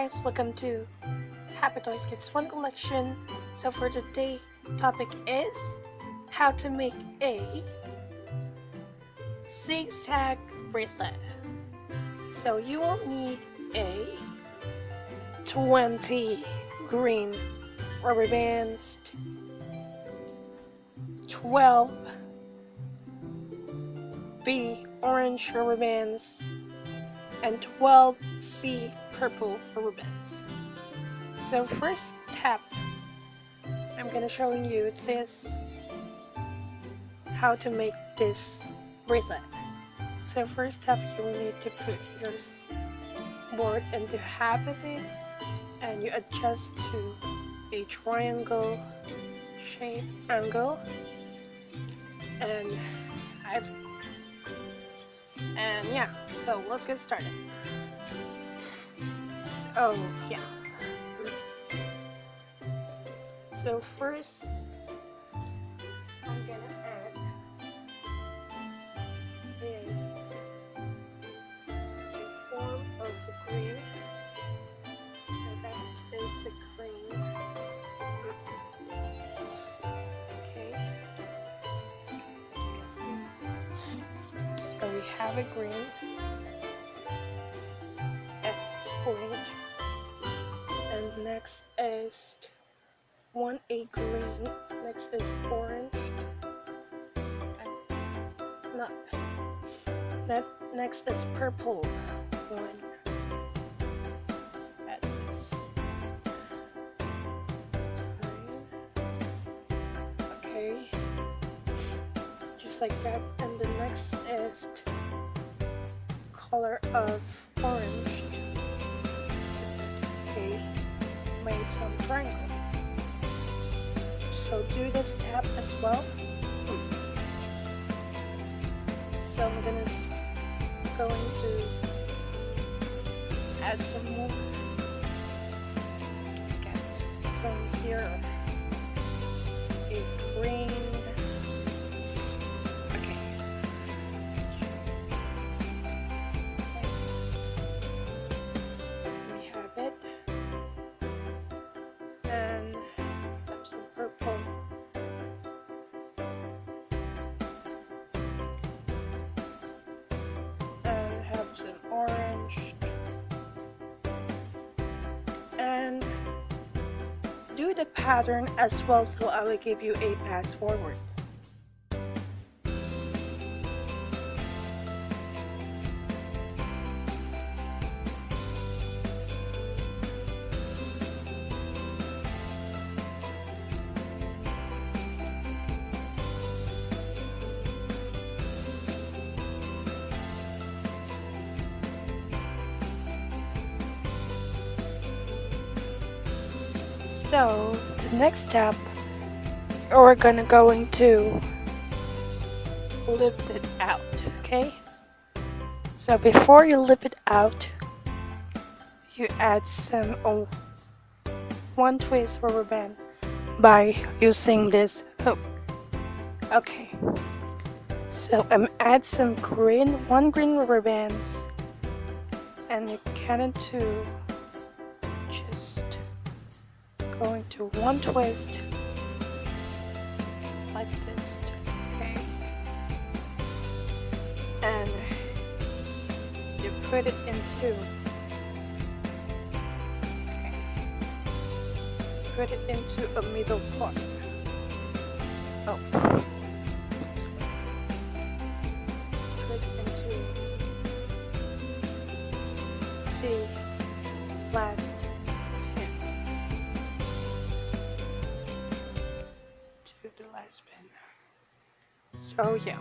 guys, welcome to Happy Toys Kids Fun Collection. So for today topic is how to make a zigzag bracelet. So you will need a 20 green rubber bands, 12 B orange rubber bands, and 12 C purple rubber bands. So first step, I'm gonna showing you this how to make this bracelet. So first step, you will need to put your board into half of it and you adjust to a triangle shape angle, and yeah, so let's get started. So yeah, so first I'm gonna add this form of the green. So that is the green. Okay, so we have a green at this point, and next is 1A green, next is orange, and next is purple one at this line. Okay, just like that, and the next is color of orange. Okay, made some triangle. So do this tab as well. So I'm going to add some more. Get some here. A green. Okay. We have it. And some purple. And have some orange. And do the pattern as well, so I will give you a pass forward. So the next step, we're going to lift it out, okay? So before you lift it out, you add some one twist rubber band by using this hook. Okay, so add some one green rubber bands, and you can into just going to one twist like this, okay, and you put it into, okay, put it into a middle part. Oh, put it into the last pin. So yeah,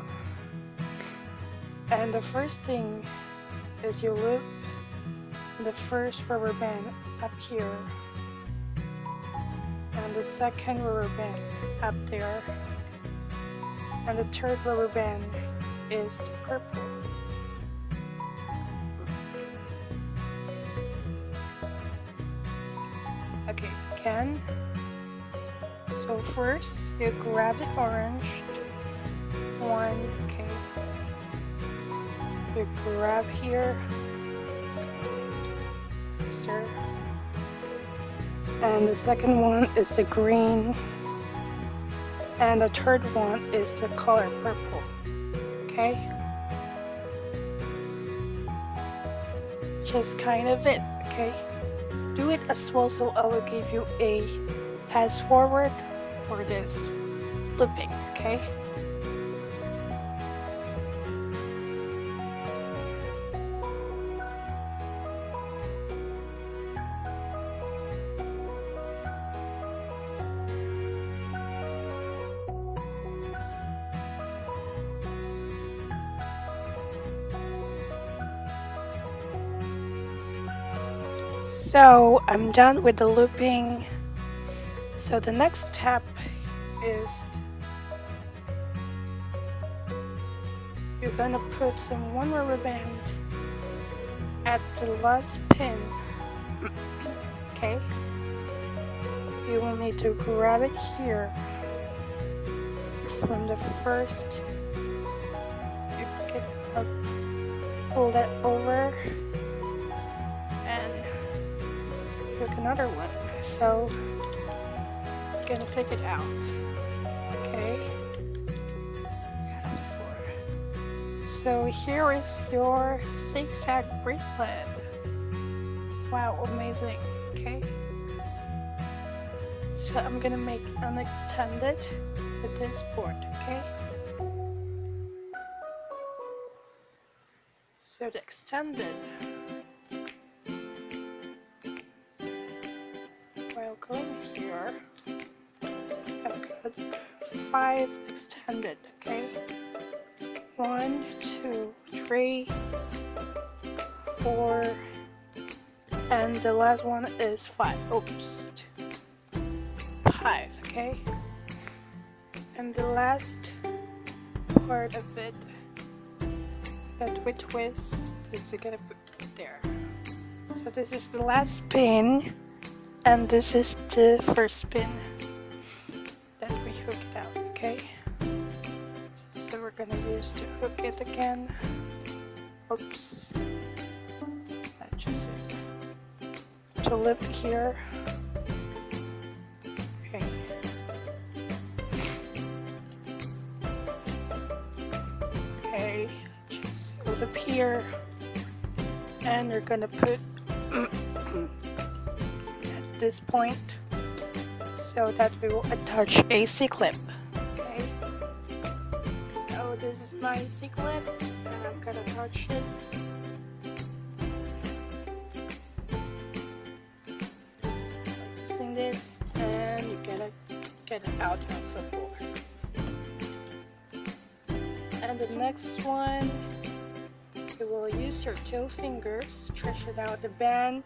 and the first thing is you loop the first rubber band up here, and the second rubber band up there, and the third rubber band is the purple. Okay, again. So first, you grab the orange one, okay. You grab here, start and the second one is the green, and the third one is the color purple. Okay, just kind of it. Okay, do it as well, so I will give you a fast forward for this looping. Okay, so I'm done with the looping. So the next step is you're gonna put some one rubber band at the last pin. Okay, you will need to grab it here from the first. You pick it up, pull that over, and pick another one. So I'm gonna take it out. Okay. So here is your zigzag bracelet. Wow, amazing. Okay. So I'm gonna make an extended with this board. Okay. So the extended, while going here, I've got 5 extended. Okay. 1, 2, 3, 4, and the last one is 5. Oops. 5, okay? And the last part of it that we twist is gonna put it there. So this is the last pin, and this is the first pin that we hooked out, okay? So we're gonna use to hook it again. Oops. That's just it. To loop here. Okay. Okay, just loop here. And we're gonna put at this point so that we will attach a C-clip. This is my C-clip, and I'm gonna touch it. Using this, and you gotta get it out of the board. And the next one, you will use your 2 fingers, stretch it out the band,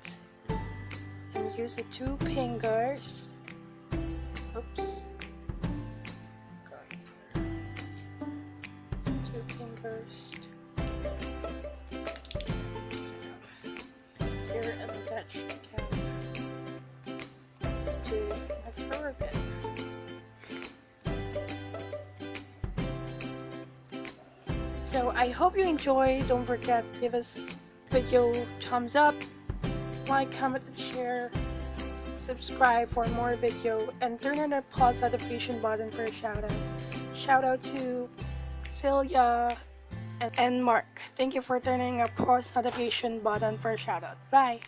and use the 2 fingers. Oops. Fingers here and attach again to the next rubber band. So I hope you enjoy. Don't forget to give us video thumbs up, like, comment, and share. Subscribe for more video, and turn on the pause notification button for a shout out. Shout out to Celia and Mark. Thank you for turning a pause notification button for a shout out. Bye.